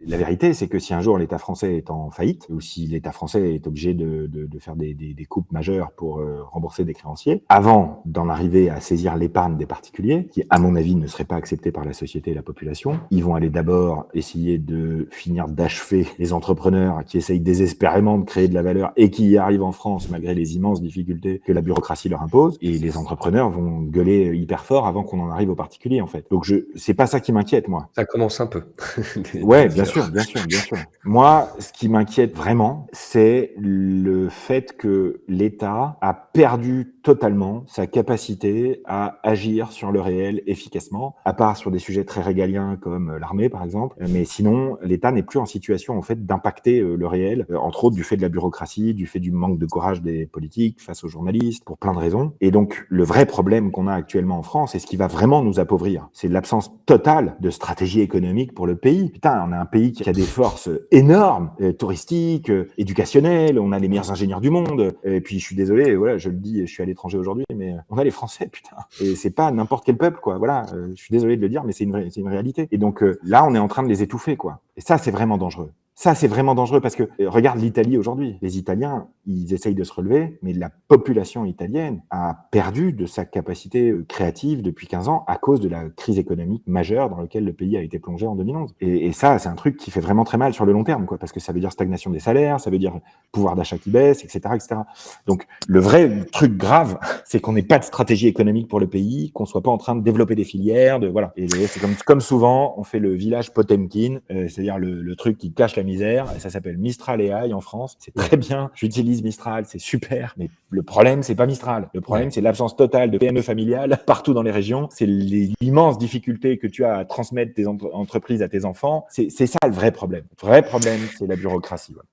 La vérité, c'est que si un jour l'État français est en faillite, ou si l'État français est obligé de faire des coupes majeures pour rembourser des créanciers, avant d'en arriver à saisir l'épargne des particuliers, qui à mon avis ne serait pas acceptée par la société et la population, ils vont aller d'abord essayer de finir d'achever les entrepreneurs qui essayent désespérément de créer de la valeur et qui y arrivent en France malgré les immenses difficultés que la bureaucratie leur impose, et les entrepreneurs vont gueuler hyper fort avant qu'on en arrive aux particuliers en fait. Donc c'est pas ça qui m'inquiète moi. Ça commence un peu, Ouais, des bien peurs. sûr, bien sûr, bien sûr. Moi, ce qui m'inquiète vraiment, c'est le fait que l'État a perdu totalement sa capacité à agir sur le réel efficacement, à part sur des sujets très régaliens comme l'armée, par exemple. Mais sinon, l'État n'est plus en situation, en fait, d'impacter le réel, entre autres du fait de la bureaucratie, du fait du manque de courage des politiques face aux journalistes, pour plein de raisons. Et donc, le vrai problème qu'on a actuellement en France, et ce qui va vraiment nous appauvrir, c'est l'absence totale de stratégie économique pour le pays. Putain, on a un pays qui a des forces énormes, touristiques, éducationnelles, on a les meilleurs ingénieurs du monde. Et puis, je suis désolé, voilà, je le dis, je suis à l'étranger aujourd'hui, mais on a les Français, putain. Et c'est pas n'importe quel peuple, quoi. Voilà, je suis désolé de le dire, mais c'est une réalité. Et donc, là, on est en train de les étouffer, quoi. Et ça, c'est vraiment dangereux. Ça, c'est vraiment dangereux parce que regarde l'Italie aujourd'hui. Les Italiens, ils essayent de se relever, mais la population italienne a perdu de sa capacité créative depuis 15 ans à cause de la crise économique majeure dans laquelle le pays a été plongé en 2011. Et ça, c'est un truc qui fait vraiment très mal sur le long terme, quoi, parce que ça veut dire stagnation des salaires, ça veut dire pouvoir d'achat qui baisse, etc., etc. Donc, le vrai truc grave, c'est qu'on n'ait pas de stratégie économique pour le pays, qu'on soit pas en train de développer des filières, voilà. Et c'est comme souvent, on fait le village Potemkin, c'est-à-dire le truc qui cache la misère, et ça s'appelle Mistral AI en France. C'est très bien, j'utilise Mistral, c'est super, mais le problème, c'est pas Mistral. Le problème, c'est l'absence totale de PME familiales partout dans les régions. C'est l'immense difficulté que tu as à transmettre tes entreprises à tes enfants. C'est ça le vrai problème. Le vrai problème, c'est la bureaucratie. Ouais.